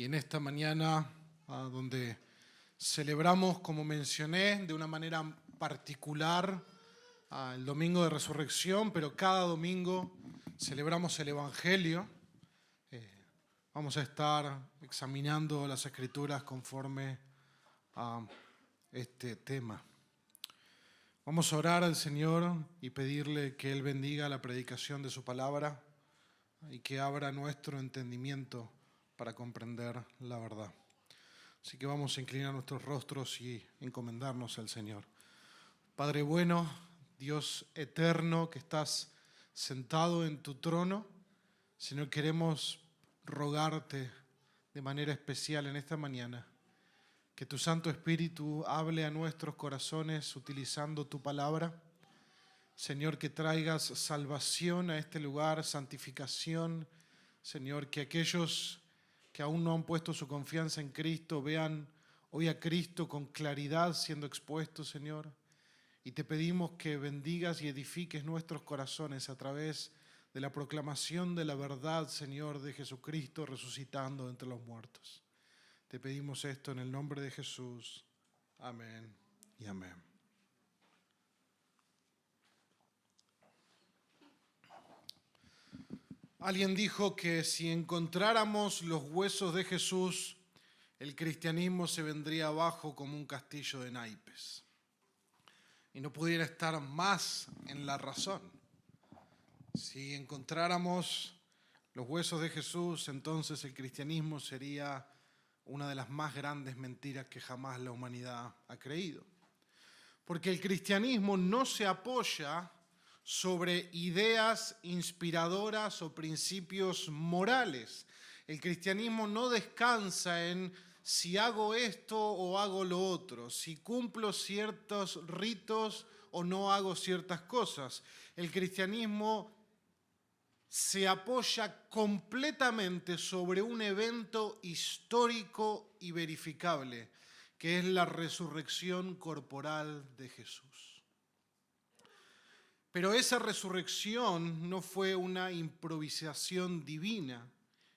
en esta mañana donde celebramos, como mencioné, de una manera particular el Domingo de Resurrección, pero cada domingo celebramos el Evangelio. Vamos a estar examinando las Escrituras conforme a este tema. Vamos a orar al Señor y pedirle que Él bendiga la predicación de su palabra y que abra nuestro entendimiento para comprender la verdad. Así que vamos a inclinar nuestros rostros y encomendarnos al Señor. Padre bueno, Dios eterno que estás sentado en tu trono, Señor, queremos rogarte de manera especial en esta mañana que tu Santo Espíritu hable a nuestros corazones utilizando tu palabra. Señor, que traigas salvación a este lugar, santificación. Señor, que aquellos que aún no han puesto su confianza en Cristo vean hoy a Cristo con claridad siendo expuesto, Señor. Y te pedimos que bendigas y edifiques nuestros corazones a través de la proclamación de la verdad, Señor, de Jesucristo resucitando entre los muertos. Te pedimos esto en el nombre de Jesús. Amén y amén. Alguien dijo que si encontráramos los huesos de Jesús, el cristianismo se vendría abajo como un castillo de naipes. Y no pudiera estar más en la razón. Si encontráramos los huesos de Jesús, entonces el cristianismo sería una de las más grandes mentiras que jamás la humanidad ha creído. Porque el cristianismo no se apoya sobre ideas inspiradoras o principios morales. El cristianismo no descansa en si hago esto o hago lo otro, si cumplo ciertos ritos o no hago ciertas cosas. El cristianismo se apoya completamente sobre un evento histórico y verificable, que es la resurrección corporal de Jesús. Pero esa resurrección no fue una improvisación divina,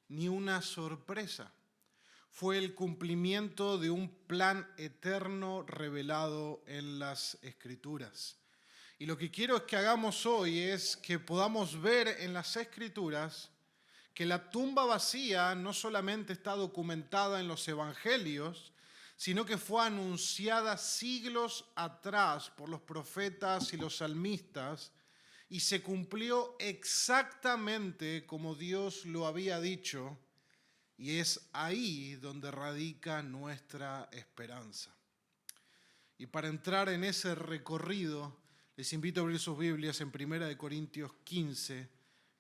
ni una sorpresa. Fue el cumplimiento de un plan eterno revelado en las Escrituras. Y lo que quiero es que hagamos hoy es que podamos ver en las Escrituras que la tumba vacía no solamente está documentada en los Evangelios, sino que fue anunciada siglos atrás por los profetas y los salmistas y se cumplió exactamente como Dios lo había dicho, y es ahí donde radica nuestra esperanza. Y para entrar en ese recorrido, les invito a abrir sus Biblias en 1 Corintios 15.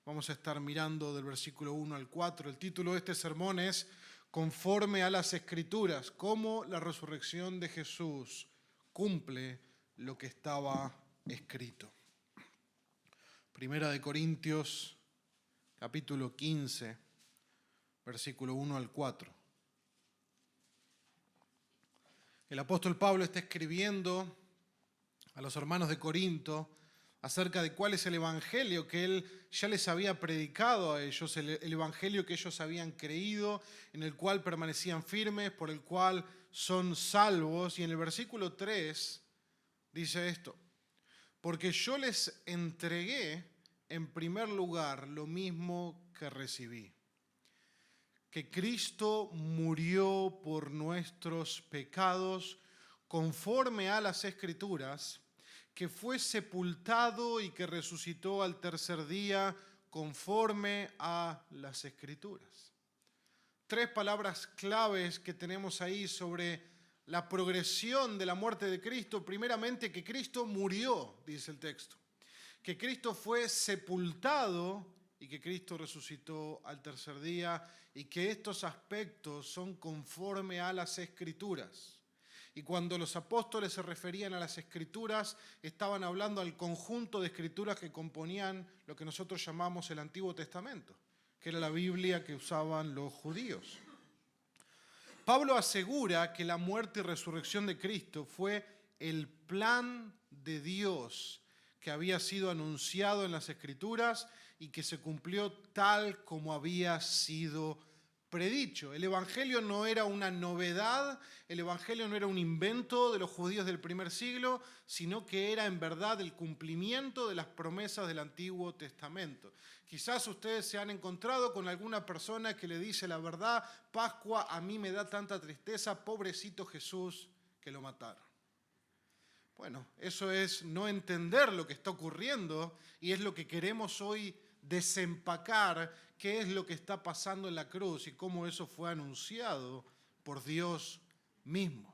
Vamos a estar mirando del versículo 1 al 4. El título de este sermón es Conforme a las Escrituras, cómo la resurrección de Jesús cumple lo que estaba escrito. 1 Corintios capítulo 15, versículo 1 al 4. El apóstol Pablo está escribiendo a los hermanos de Corinto acerca de cuál es el evangelio que él ya les había predicado a ellos, el evangelio que ellos habían creído, en el cual permanecían firmes, por el cual son salvos. Y en el versículo 3 dice esto: porque yo les entregué en primer lugar lo mismo que recibí, que Cristo murió por nuestros pecados conforme a las Escrituras, que fue sepultado y que resucitó al tercer día conforme a las Escrituras. Tres palabras claves que tenemos ahí sobre la progresión de la muerte de Cristo. Primeramente, que Cristo murió, dice el texto. Que Cristo fue sepultado y que Cristo resucitó al tercer día, y que estos aspectos son conforme a las Escrituras. Y cuando los apóstoles se referían a las Escrituras, estaban hablando al conjunto de Escrituras que componían lo que nosotros llamamos el Antiguo Testamento, que era la Biblia que usaban los judíos. Pablo asegura que la muerte y resurrección de Cristo fue el plan de Dios que había sido anunciado en las Escrituras y que se cumplió tal como había sido predicho. El Evangelio no era una novedad, el Evangelio no era un invento de los judíos del primer siglo, sino que era en verdad el cumplimiento de las promesas del Antiguo Testamento. Quizás ustedes se han encontrado con alguna persona que le dice la verdad: Pascua a mí me da tanta tristeza, pobrecito Jesús que lo mataron. Bueno, eso es no entender lo que está ocurriendo y es lo que queremos hoy desempacar, qué es lo que está pasando en la cruz y cómo eso fue anunciado por Dios mismo.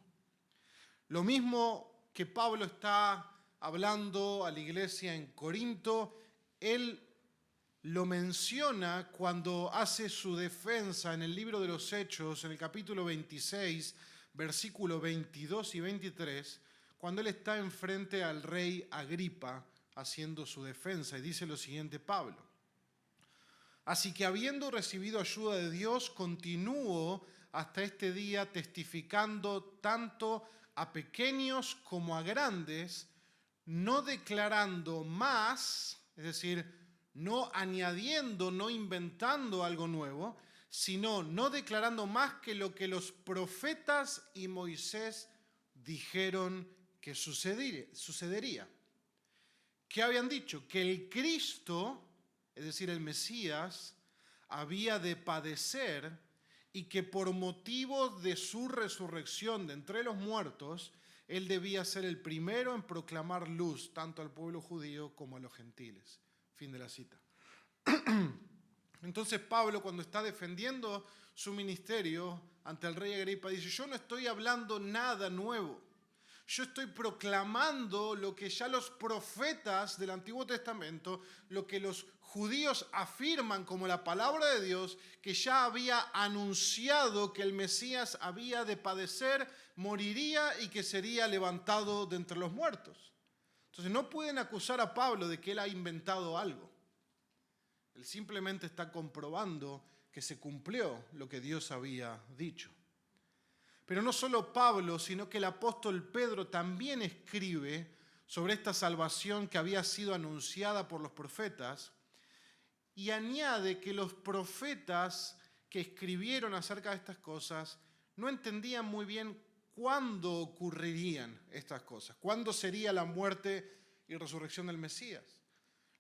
Lo mismo que Pablo está hablando a la iglesia en Corinto, él lo menciona cuando hace su defensa en el libro de los Hechos, en el capítulo 26, versículos 22 y 23, cuando él está enfrente al rey Agripa haciendo su defensa, y dice lo siguiente Pablo: así que habiendo recibido ayuda de Dios, continúo hasta este día testificando tanto a pequeños como a grandes, no declarando más, es decir, no añadiendo, no inventando algo nuevo, sino no declarando más que lo que los profetas y Moisés dijeron que sucedería. ¿Qué habían dicho? Que el Cristo, es decir, el Mesías, había de padecer y que por motivo de su resurrección de entre los muertos, él debía ser el primero en proclamar luz tanto al pueblo judío como a los gentiles. Fin de la cita. Entonces Pablo, cuando está defendiendo su ministerio ante el rey Agripa, dice: yo no estoy hablando nada nuevo. Yo estoy proclamando lo que ya los profetas del Antiguo Testamento, lo que los judíos afirman como la palabra de Dios, que ya había anunciado que el Mesías había de padecer, moriría y que sería levantado de entre los muertos. Entonces no pueden acusar a Pablo de que él ha inventado algo. Él simplemente está comprobando que se cumplió lo que Dios había dicho. Pero no solo Pablo, sino que el apóstol Pedro también escribe sobre esta salvación que había sido anunciada por los profetas y añade que los profetas que escribieron acerca de estas cosas no entendían muy bien cuándo ocurrirían estas cosas, cuándo sería la muerte y resurrección del Mesías.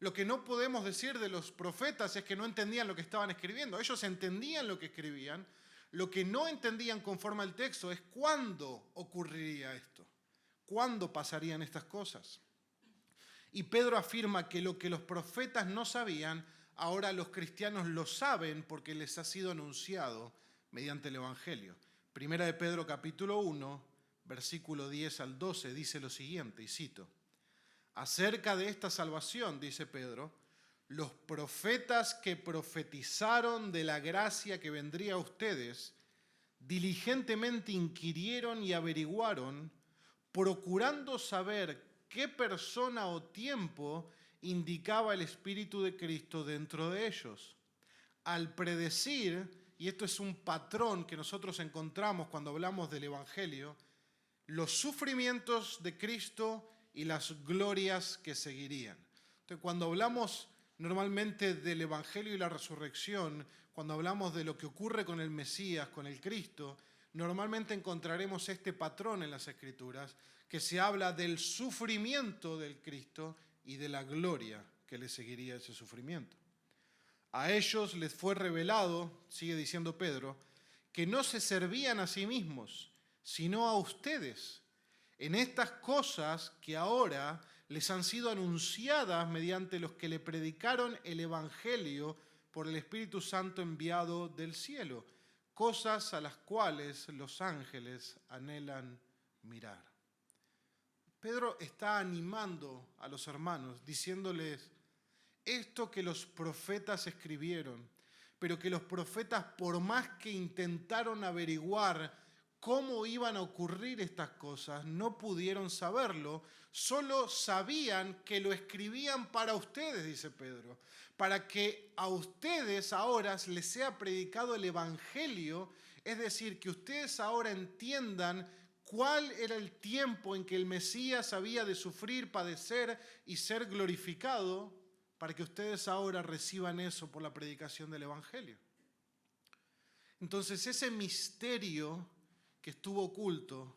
Lo que no podemos decir de los profetas es que no entendían lo que estaban escribiendo. Ellos entendían lo que escribían. Lo que no entendían conforme al texto es cuándo ocurriría esto, cuándo pasarían estas cosas. Y Pedro afirma que lo que los profetas no sabían, ahora los cristianos lo saben porque les ha sido anunciado mediante el Evangelio. Primera de Pedro capítulo 1, versículo 10 al 12 dice lo siguiente, y cito: acerca de esta salvación, dice Pedro, los profetas que profetizaron de la gracia que vendría a ustedes, diligentemente inquirieron y averiguaron, procurando saber qué persona o tiempo indicaba el Espíritu de Cristo dentro de ellos. Al predecir, y esto es un patrón que nosotros encontramos cuando hablamos del Evangelio, los sufrimientos de Cristo y las glorias que seguirían. Entonces, cuando hablamos normalmente del Evangelio y la resurrección, cuando hablamos de lo que ocurre con el Mesías, con el Cristo, normalmente encontraremos este patrón en las Escrituras, que se habla del sufrimiento del Cristo y de la gloria que le seguiría ese sufrimiento. A ellos les fue revelado, sigue diciendo Pedro, que no se servían a sí mismos, sino a ustedes, en estas cosas que ahora les han sido anunciadas mediante los que le predicaron el Evangelio por el Espíritu Santo enviado del cielo, cosas a las cuales los ángeles anhelan mirar. Pedro está animando a los hermanos, diciéndoles esto que los profetas escribieron, pero que los profetas, por más que intentaron averiguar cómo iban a ocurrir estas cosas, no pudieron saberlo, solo sabían que lo escribían para ustedes, dice Pedro, para que a ustedes ahora les sea predicado el Evangelio, es decir, que ustedes ahora entiendan cuál era el tiempo en que el Mesías había de sufrir, padecer y ser glorificado, para que ustedes ahora reciban eso por la predicación del Evangelio. Entonces ese misterio que estuvo oculto,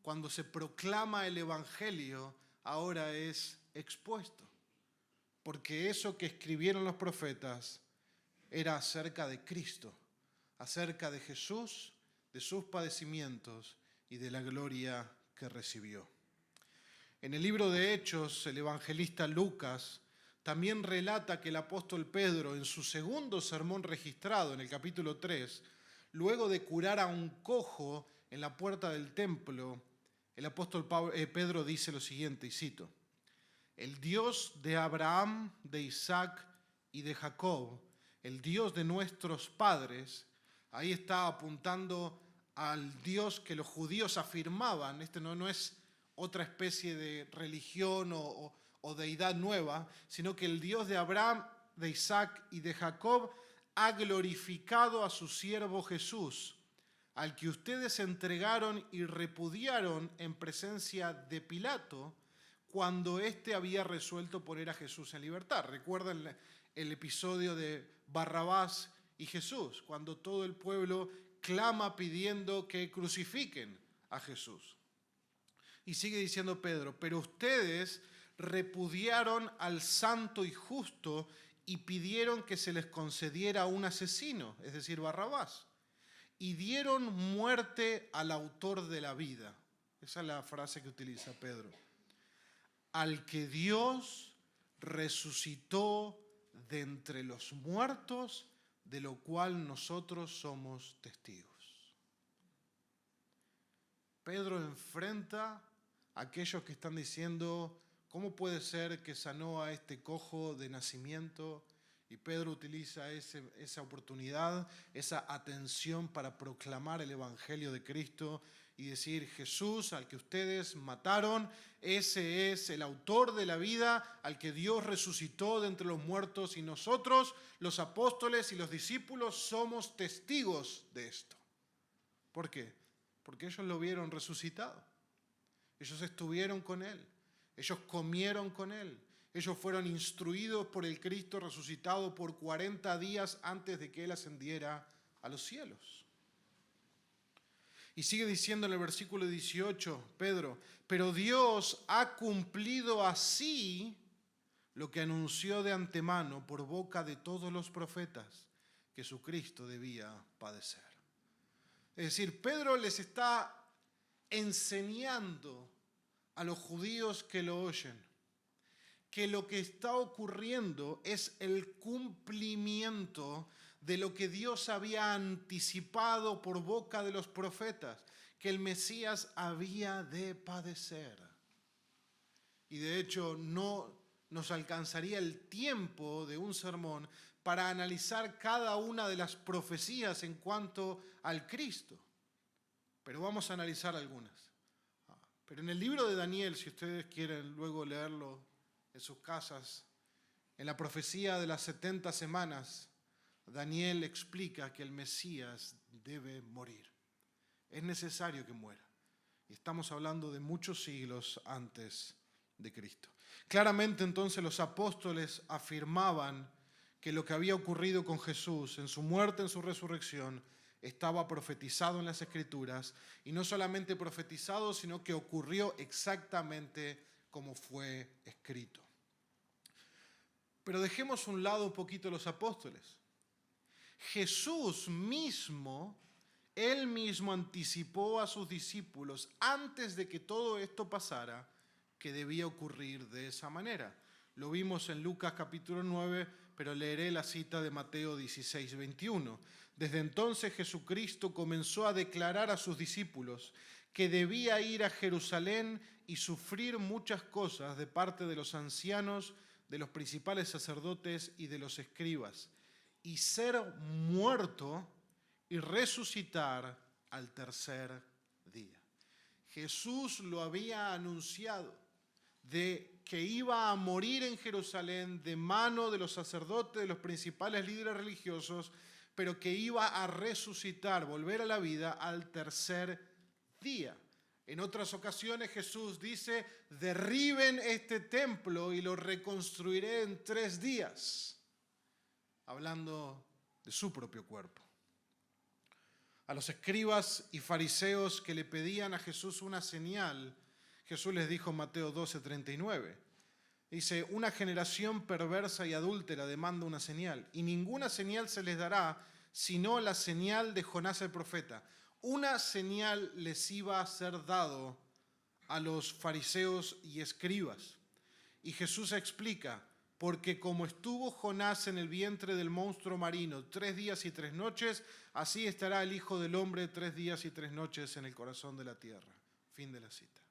cuando se proclama el Evangelio, ahora es expuesto. Porque eso que escribieron los profetas era acerca de Cristo, acerca de Jesús, de sus padecimientos y de la gloria que recibió. En el libro de Hechos, el evangelista Lucas también relata que el apóstol Pedro, en su segundo sermón registrado, en el capítulo 3, luego de curar a un cojo en la puerta del templo, el apóstol Pedro dice lo siguiente, y cito: el Dios de Abraham, de Isaac y de Jacob, el Dios de nuestros padres, ahí está apuntando al Dios que los judíos afirmaban. Este no es otra especie de religión o deidad nueva, sino que el Dios de Abraham, de Isaac y de Jacob ha glorificado a su siervo Jesús, al que ustedes entregaron y repudiaron en presencia de Pilato, cuando éste había resuelto poner a Jesús en libertad. ¿Recuerdan el episodio de Barrabás y Jesús? Cuando todo el pueblo clama pidiendo que crucifiquen a Jesús. Y sigue diciendo Pedro, pero ustedes repudiaron al santo y justo y pidieron que se les concediera un asesino, es decir, Barrabás, y dieron muerte al autor de la vida. Esa es la frase que utiliza Pedro. Al que Dios resucitó de entre los muertos, de lo cual nosotros somos testigos. Pedro enfrenta a aquellos que están diciendo, ¿cómo puede ser que sanó a este cojo de nacimiento? Y Pedro utiliza esa oportunidad, esa atención para proclamar el Evangelio de Cristo y decir, Jesús, al que ustedes mataron, ese es el autor de la vida, al que Dios resucitó de entre los muertos, y nosotros, los apóstoles y los discípulos, somos testigos de esto. ¿Por qué? Porque ellos lo vieron resucitado. Ellos estuvieron con Él. Ellos comieron con Él. Ellos fueron instruidos por el Cristo resucitado por 40 días antes de que Él ascendiera a los cielos. Y sigue diciendo en el versículo 18, Pedro, pero Dios ha cumplido así lo que anunció de antemano por boca de todos los profetas, que su Cristo debía padecer. Es decir, Pedro les está enseñando a los judíos que lo oyen que lo que está ocurriendo es el cumplimiento de lo que Dios había anticipado por boca de los profetas, que el Mesías había de padecer. Y de hecho no nos alcanzaría el tiempo de un sermón para analizar cada una de las profecías en cuanto al Cristo. Pero vamos a analizar algunas. Pero en el libro de Daniel, si ustedes quieren luego leerlo en sus casas, en la profecía de las 70 semanas, Daniel explica que el Mesías debe morir. Es necesario que muera. Y estamos hablando de muchos siglos antes de Cristo. Claramente entonces los apóstoles afirmaban que lo que había ocurrido con Jesús en su muerte, en su resurrección, estaba profetizado en las Escrituras, y no solamente profetizado, sino que ocurrió exactamente como fue escrito. Pero dejemos a un lado un poquito los apóstoles. Jesús mismo, Él mismo anticipó a sus discípulos antes de que todo esto pasara, que debía ocurrir de esa manera. Lo vimos en Lucas capítulo 9, pero leeré la cita de Mateo 16, 21. Desde entonces Jesucristo comenzó a declarar a sus discípulos que debía ir a Jerusalén y sufrir muchas cosas de parte de los ancianos, de los principales sacerdotes y de los escribas, y ser muerto y resucitar al tercer día. Jesús lo había anunciado, de que iba a morir en Jerusalén de mano de los sacerdotes, de los principales líderes religiosos, pero que iba a resucitar, volver a la vida al tercer día. En otras ocasiones Jesús dice, derriben este templo y lo reconstruiré en 3 días, hablando de su propio cuerpo. A los escribas y fariseos que le pedían a Jesús una señal, Jesús les dijo en Mateo 12:39. Dice, una generación perversa y adúltera demanda una señal, y ninguna señal se les dará, sino la señal de Jonás el profeta. Una señal les iba a ser dado a los fariseos y escribas. Y Jesús explica, porque como estuvo Jonás en el vientre del monstruo marino 3 días y 3 noches, así estará el Hijo del Hombre 3 días y 3 noches en el corazón de la tierra. Fin de la cita.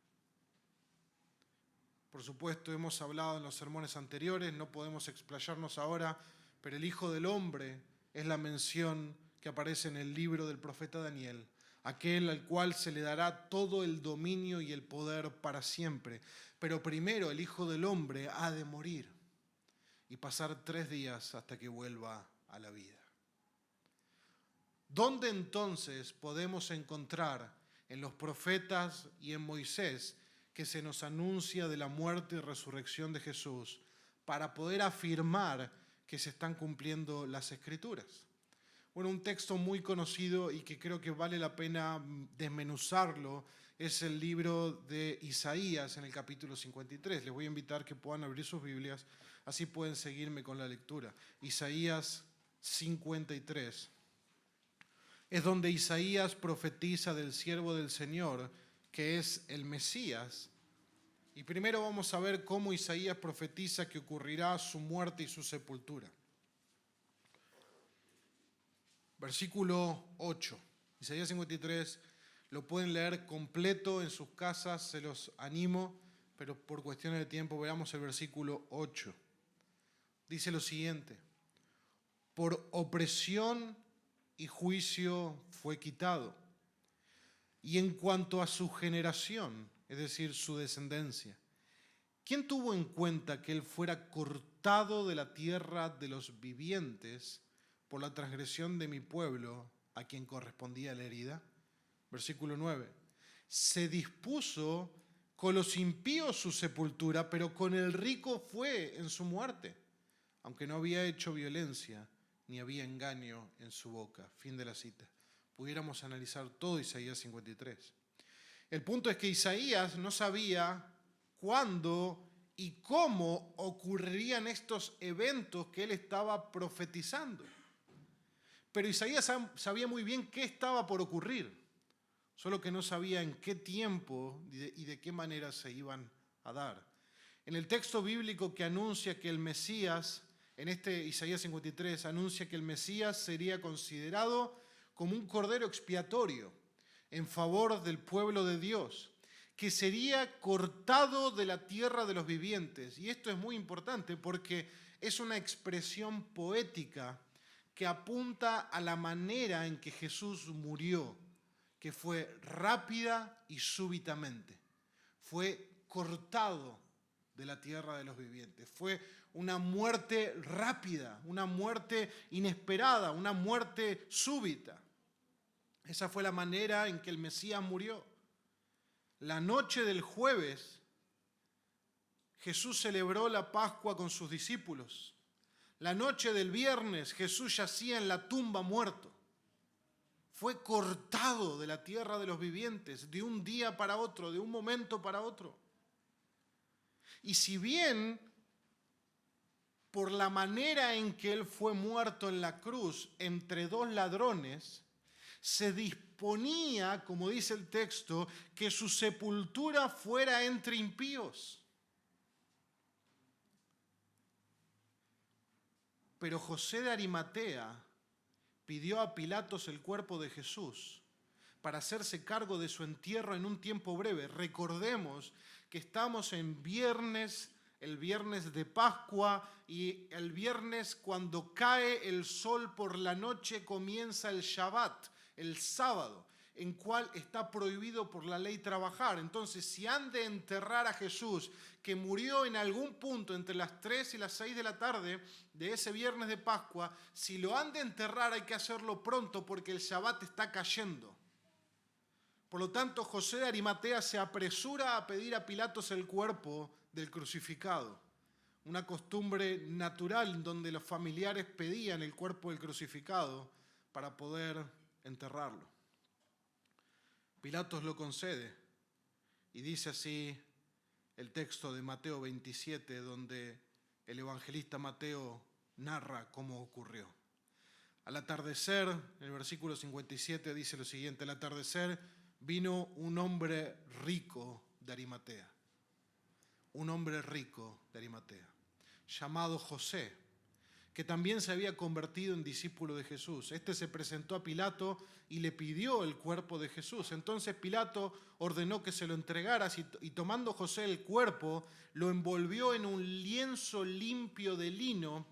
Por supuesto, hemos hablado en los sermones anteriores, no podemos explayarnos ahora, pero el Hijo del Hombre es la mención que aparece en el libro del profeta Daniel, aquel al cual se le dará todo el dominio y el poder para siempre. Pero primero el Hijo del Hombre ha de morir y pasar 3 días hasta que vuelva a la vida. ¿Dónde entonces podemos encontrar en los profetas y en Moisés que se nos anuncia de la muerte y resurrección de Jesús para poder afirmar que se están cumpliendo las Escrituras? Bueno, un texto muy conocido y que creo que vale la pena desmenuzarlo es el libro de Isaías en el capítulo 53. Les voy a invitar que puedan abrir sus Biblias, así pueden seguirme con la lectura. Isaías 53. Es donde Isaías profetiza del siervo del Señor, que es el Mesías. Y primero vamos a ver cómo Isaías profetiza que ocurrirá su muerte y su sepultura. Versículo 8, Isaías 53, lo pueden leer completo en sus casas, se los animo, pero por cuestiones de tiempo veamos el versículo 8. Dice lo siguiente, por opresión y juicio fue quitado, y en cuanto a su generación, es decir, su descendencia, ¿quién tuvo en cuenta que él fuera cortado de la tierra de los vivientes por la transgresión de mi pueblo, a quien correspondía la herida? Versículo 9. Se dispuso con los impíos su sepultura, pero con el rico fue en su muerte, aunque no había hecho violencia, ni había engaño en su boca. Fin de la cita. Pudiéramos analizar todo Isaías 53. El punto es que Isaías no sabía cuándo y cómo ocurrirían estos eventos que él estaba profetizando. Pero Isaías sabía muy bien qué estaba por ocurrir, solo que no sabía en qué tiempo y de qué manera se iban a dar. En el texto bíblico que anuncia que el Mesías, en este Isaías 53, anuncia que el Mesías sería considerado como un cordero expiatorio en favor del pueblo de Dios, que sería cortado de la tierra de los vivientes. Y esto es muy importante porque es una expresión poética que apunta a la manera en que Jesús murió, que fue rápida y súbitamente. Fue cortado de la tierra de los vivientes. Fue una muerte rápida, una muerte inesperada, una muerte súbita. Esa fue la manera en que el Mesías murió. La noche del jueves, Jesús celebró la Pascua con sus discípulos. La noche del viernes Jesús yacía en la tumba muerto. Fue cortado de la tierra de los vivientes de un día para otro, de un momento para otro. Y si bien por la manera en que él fue muerto en la cruz entre 2 ladrones, se disponía, como dice el texto, que su sepultura fuera entre impíos. Pero José de Arimatea pidió a Pilatos el cuerpo de Jesús para hacerse cargo de su entierro en un tiempo breve. Recordemos que estamos en viernes, el viernes de Pascua, y el viernes cuando cae el sol por la noche comienza el Shabbat, el sábado, en cual está prohibido por la ley trabajar. Entonces, si han de enterrar a Jesús, que murió en algún punto entre las 3 y las 6 de la tarde de ese viernes de Pascua, si lo han de enterrar hay que hacerlo pronto porque el Shabbat está cayendo. Por lo tanto, José de Arimatea se apresura a pedir a Pilatos el cuerpo del crucificado. Una costumbre natural donde los familiares pedían el cuerpo del crucificado para poder enterrarlo. Pilatos lo concede y dice así el texto de Mateo 27, donde el evangelista Mateo narra cómo ocurrió. Al atardecer, en el versículo 57 dice lo siguiente: al atardecer vino un hombre rico de Arimatea, llamado José, que también se había convertido en discípulo de Jesús. Este se presentó a Pilato y le pidió el cuerpo de Jesús. Entonces Pilato ordenó que se lo entregara y tomando José el cuerpo, lo envolvió en un lienzo limpio de lino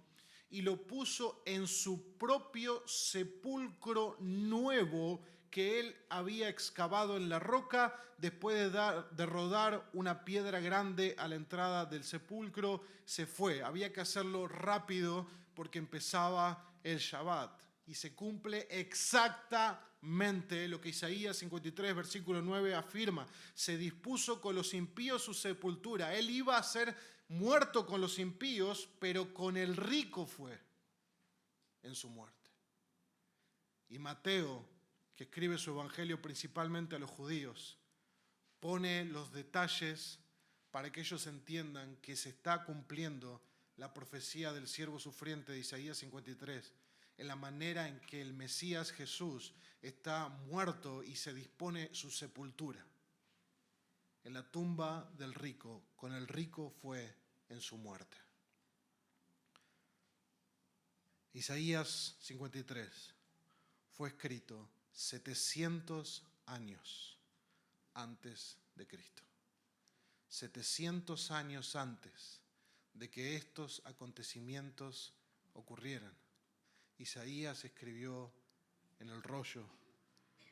y lo puso en su propio sepulcro nuevo que él había excavado en la roca después de rodar una piedra grande a la entrada del sepulcro. Se fue. Había que hacerlo rápido porque empezaba el Shabbat. Y se cumple exactamente lo que Isaías 53, versículo 9 afirma. Se dispuso con los impíos su sepultura. Él iba a ser muerto con los impíos, pero con el rico fue en su muerte. Y Mateo, que escribe su evangelio principalmente a los judíos, pone los detalles para que ellos entiendan que se está cumpliendo la profecía del siervo sufriente de Isaías 53, en la manera en que el Mesías Jesús está muerto y se dispone su sepultura. En la tumba del rico, con el rico fue en su muerte. Isaías 53 fue escrito 700 años antes de Cristo. 700 años antes de que estos acontecimientos ocurrieran. Isaías escribió en el rollo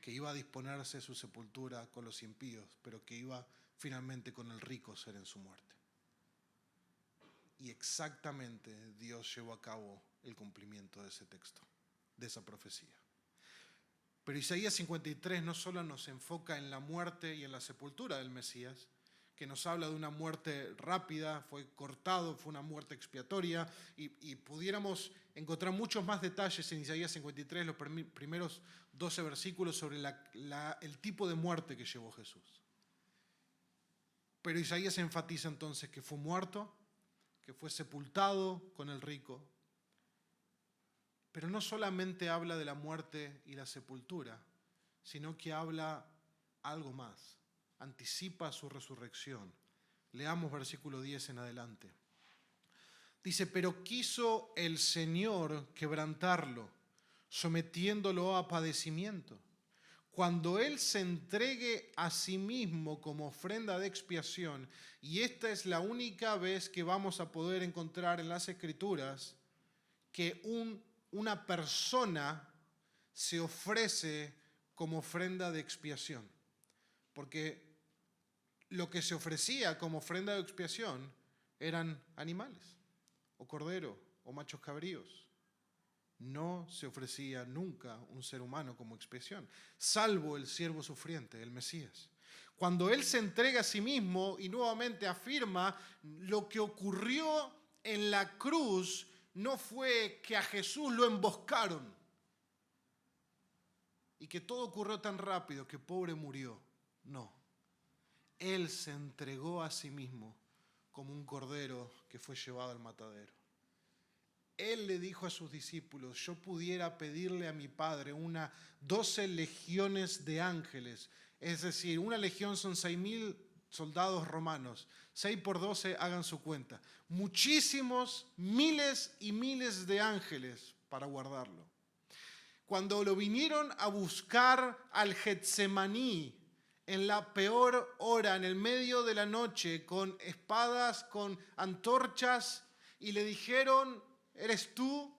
que iba a disponerse su sepultura con los impíos, pero que iba finalmente con el rico ser en su muerte. Y exactamente Dios llevó a cabo el cumplimiento de ese texto, de esa profecía. Pero Isaías 53 no solo nos enfoca en la muerte y en la sepultura del Mesías, que nos habla de una muerte rápida, fue cortado, fue una muerte expiatoria, y pudiéramos encontrar muchos más detalles en Isaías 53, los primeros 12 versículos, sobre el tipo de muerte que llevó Jesús. Pero Isaías enfatiza entonces que fue muerto, que fue sepultado con el rico. Pero no solamente habla de la muerte y la sepultura, sino que habla algo más. Anticipa su resurrección. Leamos versículo 10 en adelante. Dice: pero quiso el Señor quebrantarlo, sometiéndolo a padecimiento. Cuando Él se entregue a sí mismo como ofrenda de expiación, y esta es la única vez que vamos a poder encontrar en las Escrituras que una persona se ofrece como ofrenda de expiación. Porque lo que se ofrecía como ofrenda de expiación eran animales, o cordero, o machos cabríos. No se ofrecía nunca un ser humano como expiación, salvo el siervo sufriente, el Mesías. Cuando Él se entrega a sí mismo y nuevamente afirma lo que ocurrió en la cruz, no fue que a Jesús lo emboscaron y que todo ocurrió tan rápido que pobre murió. No. Él se entregó a sí mismo como un cordero que fue llevado al matadero. Él le dijo a sus discípulos: yo pudiera pedirle a mi Padre 12 legiones de ángeles. Es decir, una legión son 6.000 soldados romanos. 6 por 12, hagan su cuenta. Muchísimos, miles y miles de ángeles para guardarlo. Cuando lo vinieron a buscar al Getsemaní, en la peor hora, en el medio de la noche, con espadas, con antorchas, y le dijeron: ¿eres tú?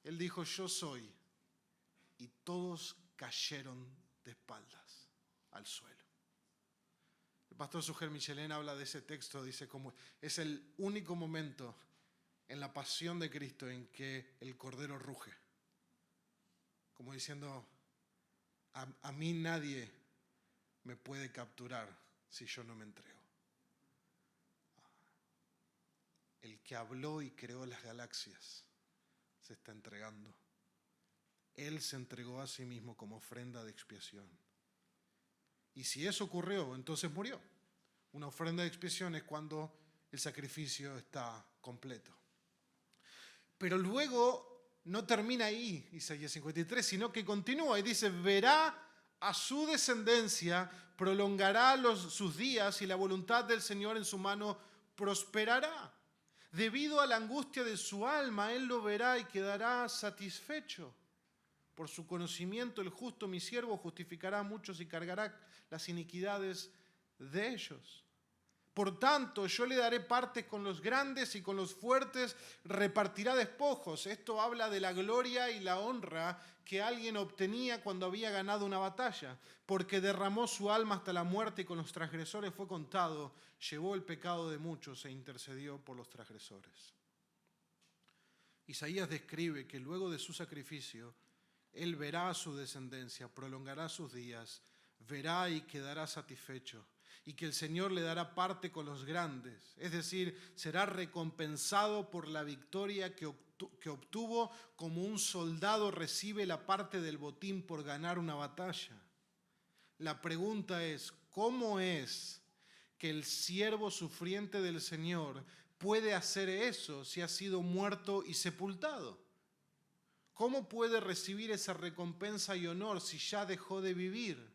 Él dijo: yo soy. Y todos cayeron de espaldas al suelo. El pastor Suger Michelén habla de ese texto, dice como es el único momento en la pasión de Cristo en que el cordero ruge. Como diciendo: a mí nadie me puede capturar si yo no me entrego. El que habló y creó las galaxias se está entregando. Él se entregó a sí mismo como ofrenda de expiación. Y si eso ocurrió, entonces murió. Una ofrenda de expiación es cuando el sacrificio está completo. Pero luego no termina ahí, Isaías 53, sino que continúa y dice, verá a su descendencia, prolongará sus días y la voluntad del Señor en su mano prosperará. Debido a la angustia de su alma, él lo verá y quedará satisfecho. Por su conocimiento, el justo, mi siervo, justificará a muchos y cargará las iniquidades de ellos. Por tanto, yo le daré partes con los grandes y con los fuertes repartirá despojos. Esto habla de la gloria y la honra que alguien obtenía cuando había ganado una batalla, porque derramó su alma hasta la muerte y con los transgresores fue contado, llevó el pecado de muchos e intercedió por los transgresores. Isaías describe que luego de su sacrificio, él verá a su descendencia, prolongará sus días, verá y quedará satisfecho, y que el Señor le dará parte con los grandes, es decir, será recompensado por la victoria que obtuvo como un soldado recibe la parte del botín por ganar una batalla. La pregunta es, ¿cómo es que el siervo sufriente del Señor puede hacer eso si ha sido muerto y sepultado? ¿Cómo puede recibir esa recompensa y honor si ya dejó de vivir?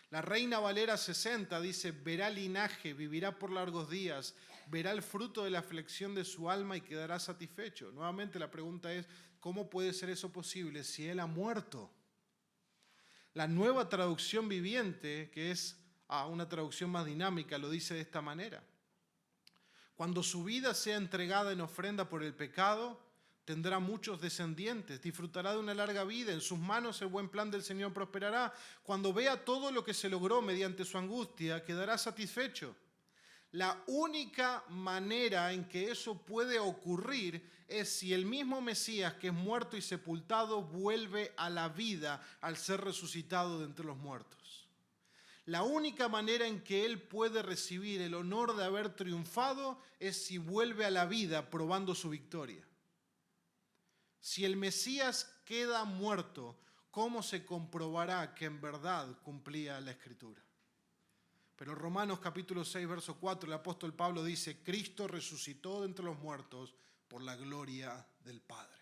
La Reina Valera 60 dice, verá linaje, vivirá por largos días, verá el fruto de la aflicción de su alma y quedará satisfecho. Nuevamente la pregunta es, ¿cómo puede ser eso posible si él ha muerto? La Nueva Traducción Viviente, que es una traducción más dinámica, lo dice de esta manera. Cuando su vida sea entregada en ofrenda por el pecado, tendrá muchos descendientes, disfrutará de una larga vida, en sus manos el buen plan del Señor prosperará. Cuando vea todo lo que se logró mediante su angustia, quedará satisfecho. La única manera en que eso puede ocurrir es si el mismo Mesías que es muerto y sepultado vuelve a la vida al ser resucitado de entre los muertos. La única manera en que él puede recibir el honor de haber triunfado es si vuelve a la vida probando su victoria. Si el Mesías queda muerto, ¿cómo se comprobará que en verdad cumplía la Escritura? Pero en Romanos capítulo 6, verso 4, el apóstol Pablo dice, Cristo resucitó de entre los muertos por la gloria del Padre.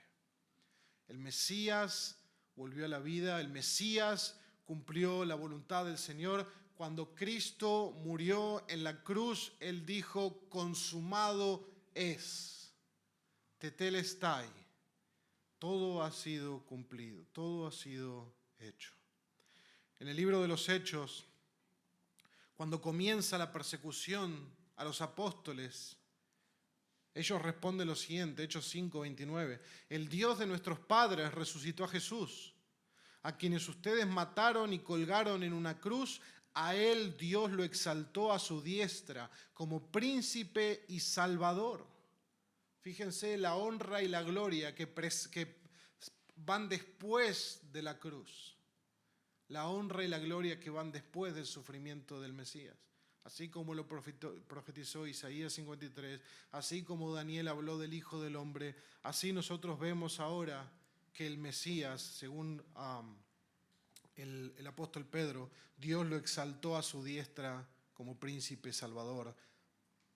El Mesías volvió a la vida, el Mesías cumplió la voluntad del Señor. Cuando Cristo murió en la cruz, Él dijo, consumado es, tetelestai. Todo ha sido cumplido, todo ha sido hecho. En el libro de los Hechos, cuando comienza la persecución a los apóstoles, ellos responden lo siguiente, Hechos 5:29. El Dios de nuestros padres resucitó a Jesús, a quienes ustedes mataron y colgaron en una cruz. A él Dios lo exaltó a su diestra como príncipe y salvador. Fíjense la honra y la gloria que van después de la cruz. La honra y la gloria que van después del sufrimiento del Mesías. Así como lo profetizó Isaías 53, así como Daniel habló del Hijo del Hombre, así nosotros vemos ahora que el Mesías, según el apóstol Pedro, Dios lo exaltó a su diestra como príncipe salvador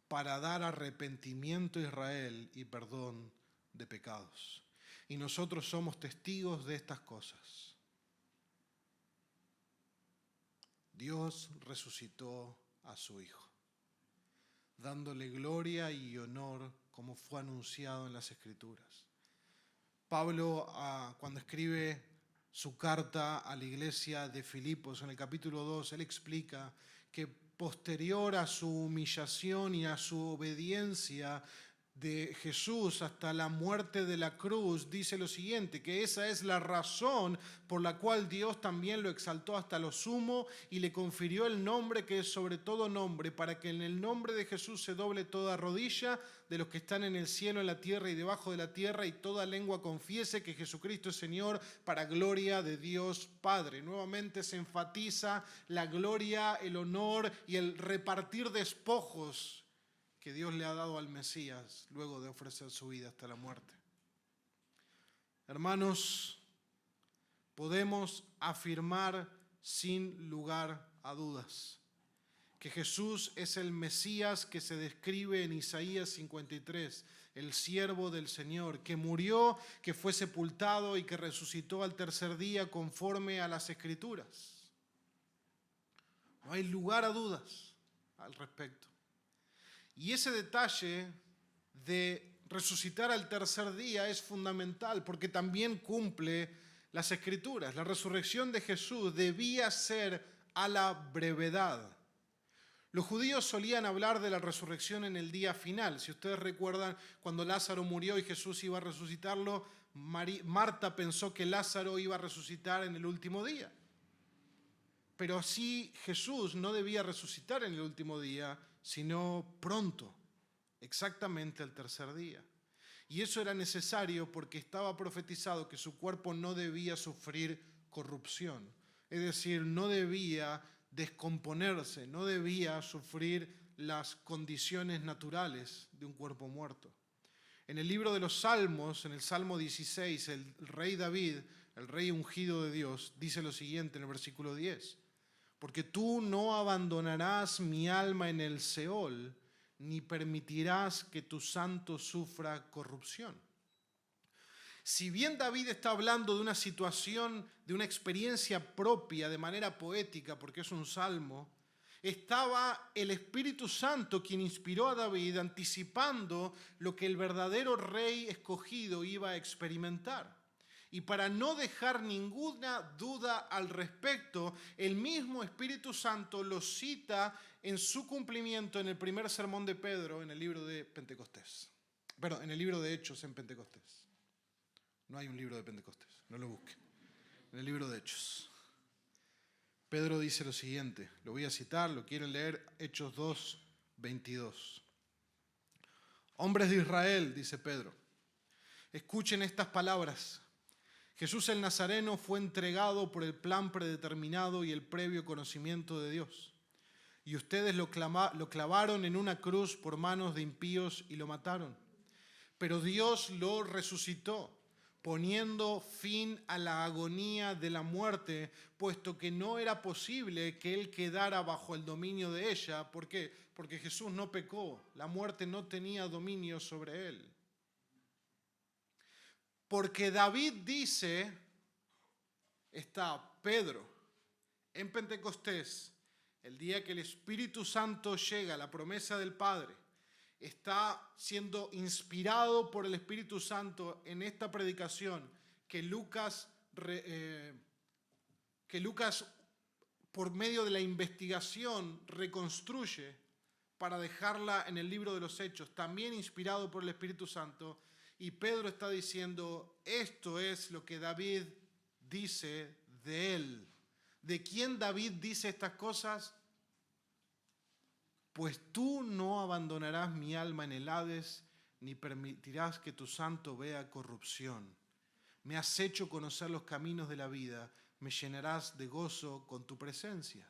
para dar arrepentimiento a Israel y perdón de pecados. Y nosotros somos testigos de estas cosas. Dios resucitó a su Hijo, dándole gloria y honor como fue anunciado en las Escrituras. Pablo, cuando escribe su carta a la iglesia de Filipos, en el capítulo 2, él explica que posterior a su humillación y a su obediencia de Jesús hasta la muerte de la cruz, dice lo siguiente, que esa es la razón por la cual Dios también lo exaltó hasta lo sumo y le confirió el nombre que es sobre todo nombre, para que en el nombre de Jesús se doble toda rodilla de los que están en el cielo, en la tierra y debajo de la tierra, y toda lengua confiese que Jesucristo es Señor, para gloria de Dios Padre. Nuevamente se enfatiza la gloria, el honor y el repartir despojos que Dios le ha dado al Mesías luego de ofrecer su vida hasta la muerte. Hermanos, podemos afirmar sin lugar a dudas que Jesús es el Mesías que se describe en Isaías 53, el siervo del Señor, que murió, que fue sepultado y que resucitó al tercer día conforme a las Escrituras. No hay lugar a dudas al respecto. Y ese detalle de resucitar al tercer día es fundamental porque también cumple las Escrituras. La resurrección de Jesús debía ser a la brevedad. Los judíos solían hablar de la resurrección en el día final. Si ustedes recuerdan, cuando Lázaro murió y Jesús iba a resucitarlo, Marta pensó que Lázaro iba a resucitar en el último día. Pero así Jesús no debía resucitar en el último día, sino pronto, exactamente al tercer día. Y eso era necesario porque estaba profetizado que su cuerpo no debía sufrir corrupción. Es decir, no debía descomponerse, no debía sufrir las condiciones naturales de un cuerpo muerto. En el libro de los Salmos, en el Salmo 16, el rey David, el rey ungido de Dios, dice lo siguiente en el versículo 10: porque tú no abandonarás mi alma en el Seol, ni permitirás que tu santo sufra corrupción. Si bien David está hablando de una situación, de una experiencia propia de manera poética, porque es un salmo, estaba el Espíritu Santo quien inspiró a David anticipando lo que el verdadero rey escogido iba a experimentar. Y para no dejar ninguna duda al respecto, el mismo Espíritu Santo lo cita en su cumplimiento en el primer sermón de Pedro en el libro de Pentecostés. Perdón, en el libro de Hechos en Pentecostés. No hay un libro de Pentecostés, no lo busquen. En el libro de Hechos. Pedro dice lo siguiente, lo voy a citar, lo quieren leer, Hechos 2, 22. Hombres de Israel, dice Pedro, escuchen estas palabras. Jesús el Nazareno fue entregado por el plan predeterminado y el previo conocimiento de Dios. Y ustedes lo clavaron en una cruz por manos de impíos y lo mataron. Pero Dios lo resucitó, poniendo fin a la agonía de la muerte, puesto que no era posible que él quedara bajo el dominio de ella. ¿Por qué? Porque Jesús no pecó, la muerte no tenía dominio sobre él. Porque David dice, está Pedro en Pentecostés, el día que el Espíritu Santo llega, la promesa del Padre, está siendo inspirado por el Espíritu Santo en esta predicación que Lucas por medio de la investigación reconstruye para dejarla en el libro de los Hechos, también inspirado por el Espíritu Santo. Y Pedro está diciendo, esto es lo que David dice de él. ¿De quién David dice estas cosas? Pues tú no abandonarás mi alma en el Hades, ni permitirás que tu santo vea corrupción. Me has hecho conocer los caminos de la vida, me llenarás de gozo con tu presencia.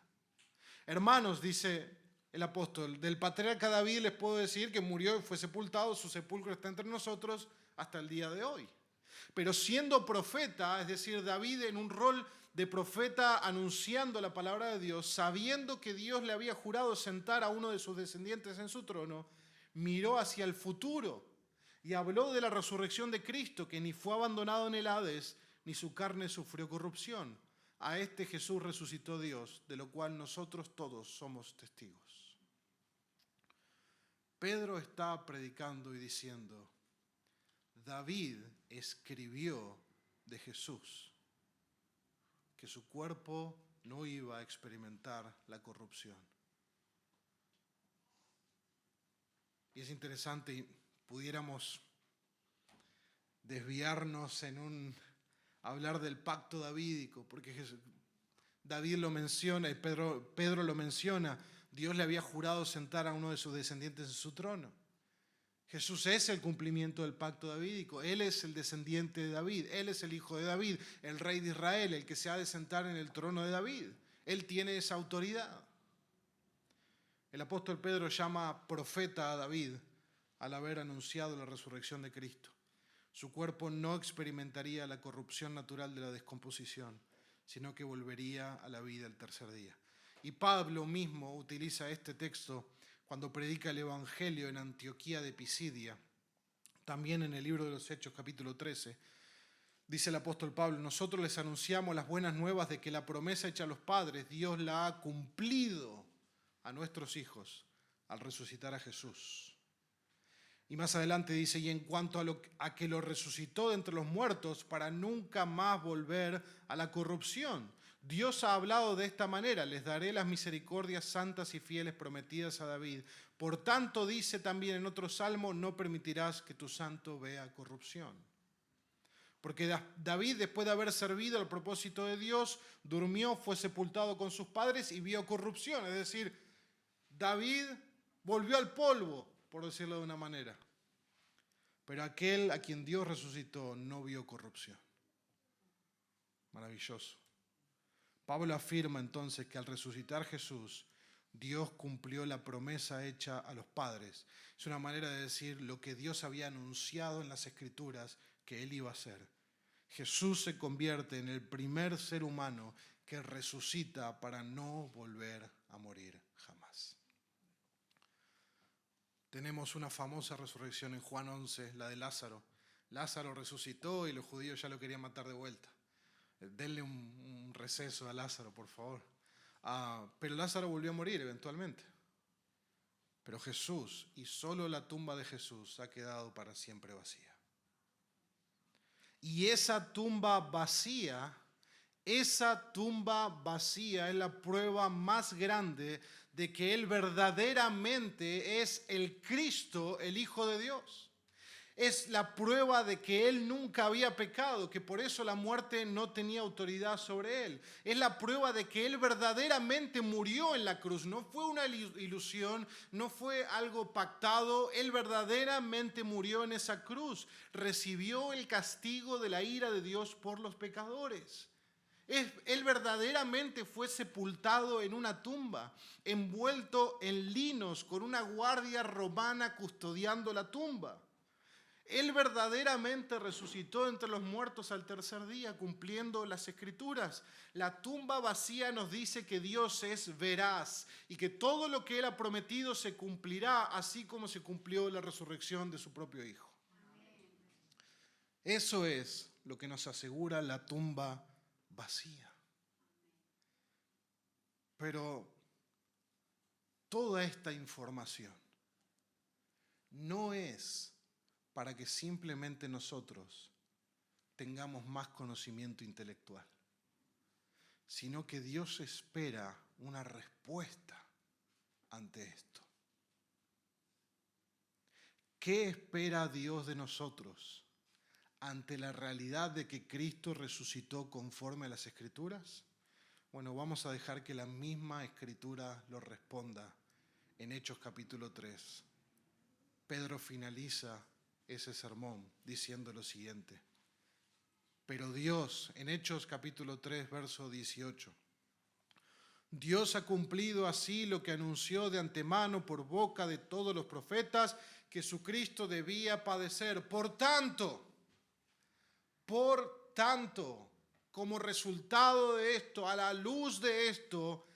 Hermanos, dice el apóstol, del patriarca David les puedo decir que murió y fue sepultado, su sepulcro está entre nosotros hasta el día de hoy. Pero siendo profeta, es decir, David en un rol de profeta anunciando la palabra de Dios, sabiendo que Dios le había jurado sentar a uno de sus descendientes en su trono, miró hacia el futuro y habló de la resurrección de Cristo, que ni fue abandonado en el Hades, ni su carne sufrió corrupción. A este Jesús resucitó Dios, de lo cual nosotros todos somos testigos. Pedro está predicando y diciendo, David escribió de Jesús que su cuerpo no iba a experimentar la corrupción. Y es interesante, y pudiéramos desviarnos en hablar del pacto davídico, porque David lo menciona y Pedro lo menciona. Dios le había jurado sentar a uno de sus descendientes en su trono. Jesús es el cumplimiento del pacto davídico. Él es el descendiente de David. Él es el hijo de David, el rey de Israel, el que se ha de sentar en el trono de David. Él tiene esa autoridad. El apóstol Pedro llama profeta a David al haber anunciado la resurrección de Cristo. Su cuerpo no experimentaría la corrupción natural de la descomposición, sino que volvería a la vida el tercer día. Y Pablo mismo utiliza este texto cuando predica el Evangelio en Antioquía de Pisidia. También en el libro de los Hechos, capítulo 13, dice el apóstol Pablo: nosotros les anunciamos las buenas nuevas de que la promesa hecha a los padres, Dios la ha cumplido a nuestros hijos al resucitar a Jesús. Y más adelante dice: y en cuanto a que lo resucitó de entre los muertos para nunca más volver a la corrupción. Dios ha hablado de esta manera: les daré las misericordias santas y fieles prometidas a David. Por tanto, dice también en otro salmo: no permitirás que tu santo vea corrupción. Porque David, después de haber servido al propósito de Dios, durmió, fue sepultado con sus padres y vio corrupción. Es decir, David volvió al polvo, por decirlo de una manera. Pero aquel a quien Dios resucitó no vio corrupción. Maravilloso. Pablo afirma entonces que al resucitar Jesús, Dios cumplió la promesa hecha a los padres. Es una manera de decir lo que Dios había anunciado en las Escrituras que Él iba a hacer. Jesús se convierte en el primer ser humano que resucita para no volver a morir jamás. Tenemos una famosa resurrección en Juan 11, la de Lázaro. Lázaro resucitó y los judíos ya lo querían matar de vuelta. Denle un receso a Lázaro, por favor. Pero Lázaro volvió a morir eventualmente. Pero Jesús, y solo la tumba de Jesús, ha quedado para siempre vacía. Y esa tumba vacía es la prueba más grande de que Él verdaderamente es el Cristo, el Hijo de Dios. Es la prueba de que Él nunca había pecado, que por eso la muerte no tenía autoridad sobre Él. Es la prueba de que Él verdaderamente murió en la cruz. No fue una ilusión, no fue algo pactado. Él verdaderamente murió en esa cruz. Recibió el castigo de la ira de Dios por los pecadores. Él verdaderamente fue sepultado en una tumba, envuelto en linos, con una guardia romana custodiando la tumba. Él verdaderamente resucitó entre los muertos al tercer día, cumpliendo las Escrituras. La tumba vacía nos dice que Dios es veraz y que todo lo que Él ha prometido se cumplirá, así como se cumplió la resurrección de su propio Hijo. Eso es lo que nos asegura la tumba vacía. Pero toda esta información no es para que simplemente nosotros tengamos más conocimiento intelectual, sino que Dios espera una respuesta ante esto. ¿Qué espera Dios de nosotros ante la realidad de que Cristo resucitó conforme a las Escrituras? Bueno, vamos a dejar que la misma Escritura lo responda en Hechos capítulo 3. Pedro finaliza ese sermón diciendo lo siguiente: pero Dios, en Hechos capítulo 3, verso 18, Dios ha cumplido así lo que anunció de antemano por boca de todos los profetas, que su Cristo debía padecer. Por tanto, como resultado de esto, a la luz de esto,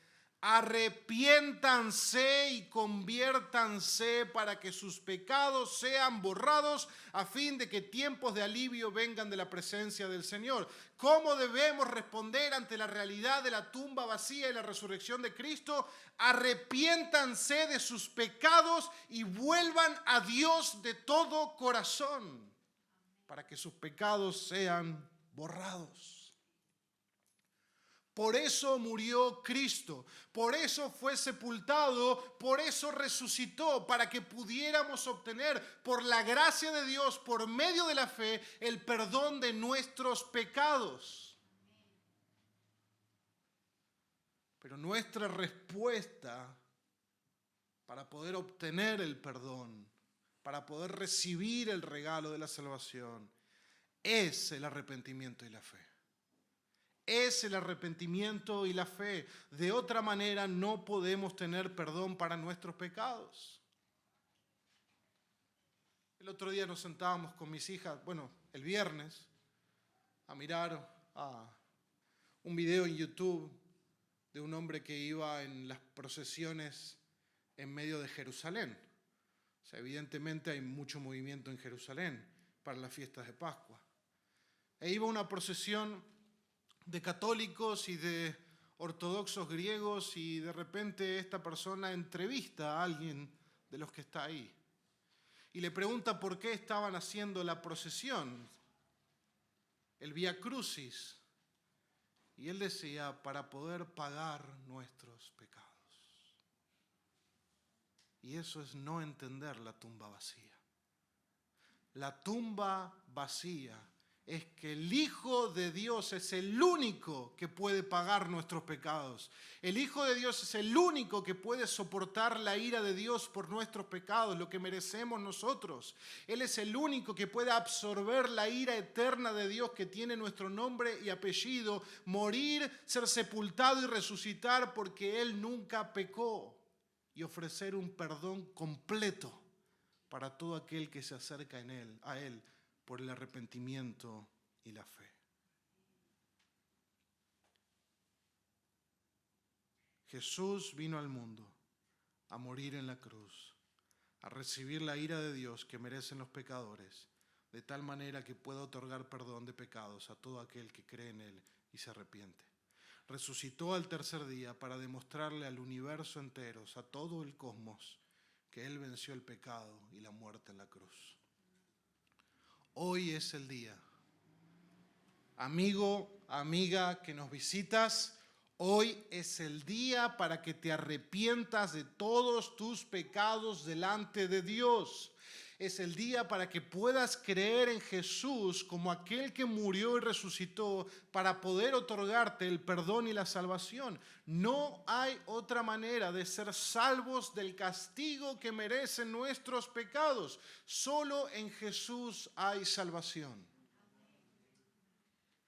arrepiéntanse y conviértanse para que sus pecados sean borrados, a fin de que tiempos de alivio vengan de la presencia del Señor. ¿Cómo debemos responder ante la realidad de la tumba vacía y la resurrección de Cristo? Arrepiéntanse de sus pecados y vuelvan a Dios de todo corazón, para que sus pecados sean borrados. Por eso murió Cristo, por eso fue sepultado, por eso resucitó, para que pudiéramos obtener por la gracia de Dios, por medio de la fe, el perdón de nuestros pecados. Pero nuestra respuesta para poder obtener el perdón, para poder recibir el regalo de la salvación, es el arrepentimiento y la fe. Es el arrepentimiento y la fe. De otra manera no podemos tener perdón para nuestros pecados. El otro día nos sentábamos con mis hijas, el viernes, a mirar un video en YouTube de un hombre que iba en las procesiones en medio de Jerusalén. O sea, evidentemente hay mucho movimiento en Jerusalén para las fiestas de Pascua. E iba una procesión de católicos y de ortodoxos griegos y de repente esta persona entrevista a alguien de los que está ahí y le pregunta por qué estaban haciendo la procesión, el Vía Crucis, y él decía, para poder pagar nuestros pecados. Y eso es no entender la tumba vacía. La tumba vacía es que el Hijo de Dios es el único que puede pagar nuestros pecados. El Hijo de Dios es el único que puede soportar la ira de Dios por nuestros pecados, lo que merecemos nosotros. Él es el único que puede absorber la ira eterna de Dios que tiene nuestro nombre y apellido, morir, ser sepultado y resucitar porque Él nunca pecó, y ofrecer un perdón completo para todo aquel que se acerca a Él por el arrepentimiento y la fe. Jesús vino al mundo a morir en la cruz, a recibir la ira de Dios que merecen los pecadores, de tal manera que pueda otorgar perdón de pecados a todo aquel que cree en Él y se arrepiente. Resucitó al tercer día para demostrarle al universo entero, a todo el cosmos, que Él venció el pecado y la muerte en la cruz. Hoy es el día. Amigo, amiga que nos visitas, hoy es el día para que te arrepientas de todos tus pecados delante de Dios. Es el día para que puedas creer en Jesús como aquel que murió y resucitó para poder otorgarte el perdón y la salvación. No hay otra manera de ser salvos del castigo que merecen nuestros pecados. Solo en Jesús hay salvación.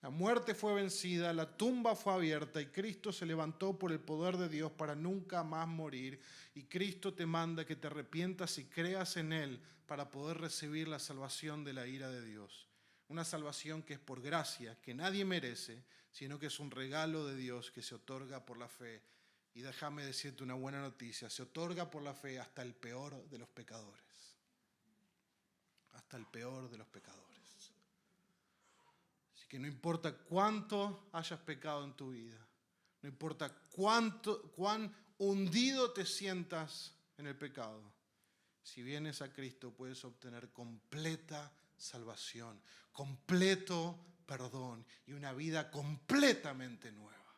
La muerte fue vencida, la tumba fue abierta y Cristo se levantó por el poder de Dios para nunca más morir. Y Cristo te manda que te arrepientas y creas en Él para poder recibir la salvación de la ira de Dios. Una salvación que es por gracia, que nadie merece, sino que es un regalo de Dios que se otorga por la fe. Y déjame decirte una buena noticia, se otorga por la fe hasta el peor de los pecadores. Hasta el peor de los pecadores. Que no importa cuánto hayas pecado en tu vida, no importa cuán hundido te sientas en el pecado, si vienes a Cristo puedes obtener completa salvación, completo perdón y una vida completamente nueva.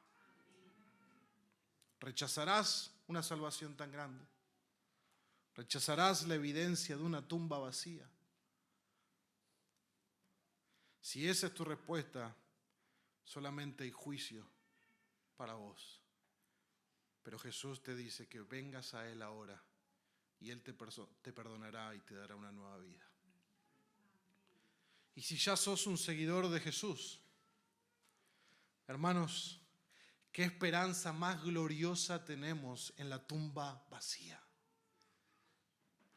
¿Rechazarás una salvación tan grande? ¿Rechazarás la evidencia de una tumba vacía? Si esa es tu respuesta, solamente hay juicio para vos. Pero Jesús te dice que vengas a Él ahora y Él te perdonará y te dará una nueva vida. Y si ya sos un seguidor de Jesús, hermanos, ¿qué esperanza más gloriosa tenemos en la tumba vacía?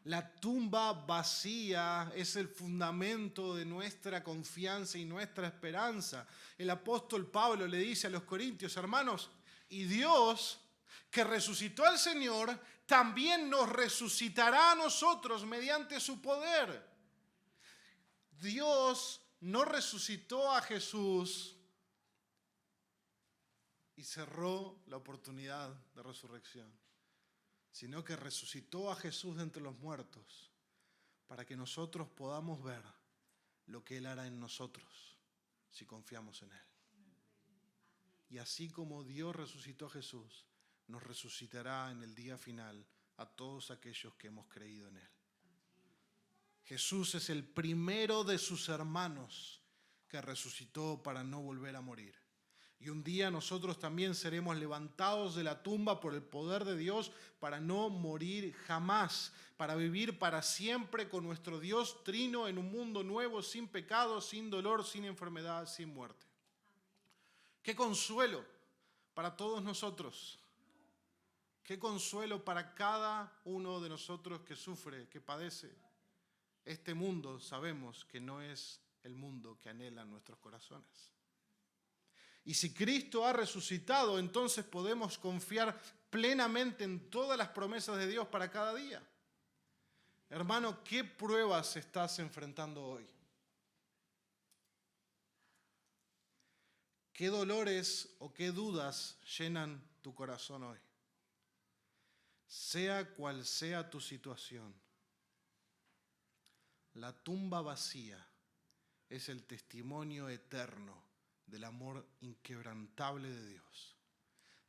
La tumba vacía es el fundamento de nuestra confianza y nuestra esperanza. El apóstol Pablo le dice a los corintios, hermanos, y Dios que resucitó al Señor, también nos resucitará a nosotros mediante su poder. Dios no resucitó a Jesús y cerró la oportunidad de resurrección, sino que resucitó a Jesús de entre los muertos para que nosotros podamos ver lo que Él hará en nosotros si confiamos en Él. Y así como Dios resucitó a Jesús, nos resucitará en el día final a todos aquellos que hemos creído en Él. Jesús es el primero de sus hermanos que resucitó para no volver a morir. Y un día nosotros también seremos levantados de la tumba por el poder de Dios para no morir jamás, para vivir para siempre con nuestro Dios trino en un mundo nuevo, sin pecado, sin dolor, sin enfermedad, sin muerte. ¡Qué consuelo para todos nosotros! ¡Qué consuelo para cada uno de nosotros que sufre, que padece! Este mundo sabemos que no es el mundo que anhelan nuestros corazones. Y si Cristo ha resucitado, entonces podemos confiar plenamente en todas las promesas de Dios para cada día. Hermano, ¿qué pruebas estás enfrentando hoy? ¿Qué dolores o qué dudas llenan tu corazón hoy? Sea cual sea tu situación, la tumba vacía es el testimonio eterno del amor inquebrantable de Dios,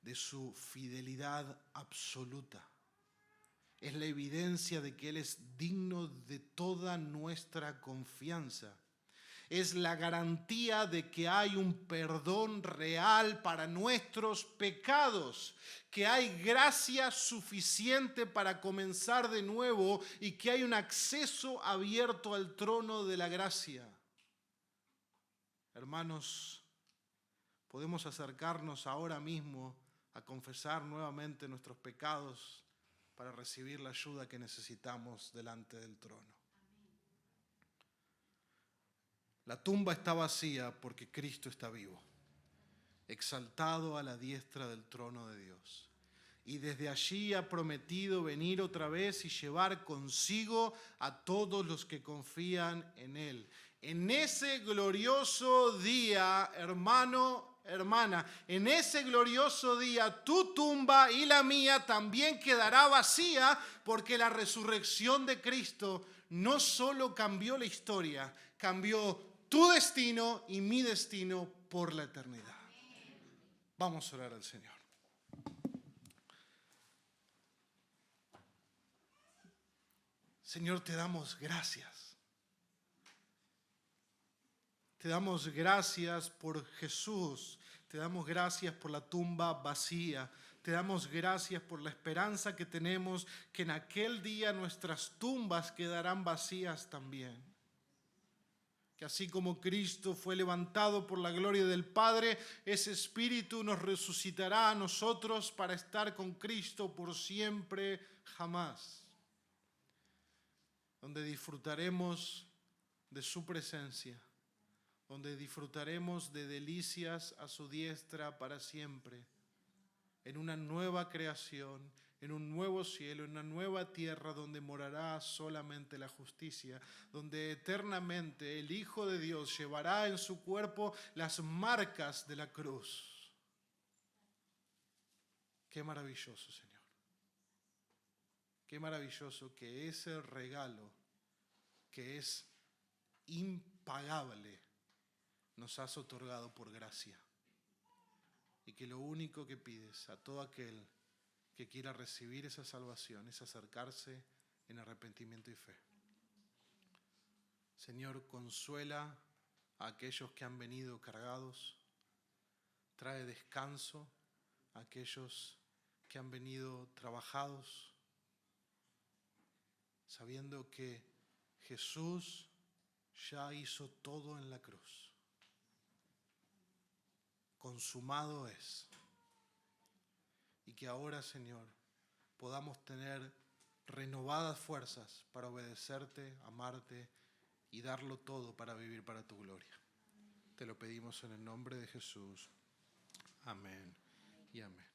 de su fidelidad absoluta. Es la evidencia de que Él es digno de toda nuestra confianza. Es la garantía de que hay un perdón real para nuestros pecados, que hay gracia suficiente para comenzar de nuevo y que hay un acceso abierto al trono de la gracia. Hermanos, podemos acercarnos ahora mismo a confesar nuevamente nuestros pecados para recibir la ayuda que necesitamos delante del trono. La tumba está vacía porque Cristo está vivo, exaltado a la diestra del trono de Dios. Y desde allí ha prometido venir otra vez y llevar consigo a todos los que confían en Él. En ese glorioso día, hermano, hermana, en ese glorioso día tu tumba y la mía también quedará vacía, porque la resurrección de Cristo no solo cambió la historia, cambió tu destino y mi destino por la eternidad. Vamos a orar al Señor. Señor, te damos gracias. Te damos gracias por Jesús. Te damos gracias por la tumba vacía. Te damos gracias por la esperanza que tenemos que en aquel día nuestras tumbas quedarán vacías también. Que así como Cristo fue levantado por la gloria del Padre, ese Espíritu nos resucitará a nosotros para estar con Cristo por siempre, jamás. Donde disfrutaremos de su presencia, donde disfrutaremos de delicias a su diestra para siempre, en una nueva creación, en un nuevo cielo, en una nueva tierra donde morará solamente la justicia, donde eternamente el Hijo de Dios llevará en su cuerpo las marcas de la cruz. Qué maravilloso, Señor. Qué maravilloso que ese regalo, que es impagable, nos has otorgado por gracia. Y que lo único que pides a todo aquel que quiera recibir esa salvación es acercarse en arrepentimiento y fe. Señor, consuela a aquellos que han venido cargados, trae descanso a aquellos que han venido trabajados, sabiendo que Jesús ya hizo todo en la cruz. Consumado es. Y que ahora, Señor, podamos tener renovadas fuerzas para obedecerte, amarte y darlo todo para vivir para tu gloria. Te lo pedimos en el nombre de Jesús. Amén y amén.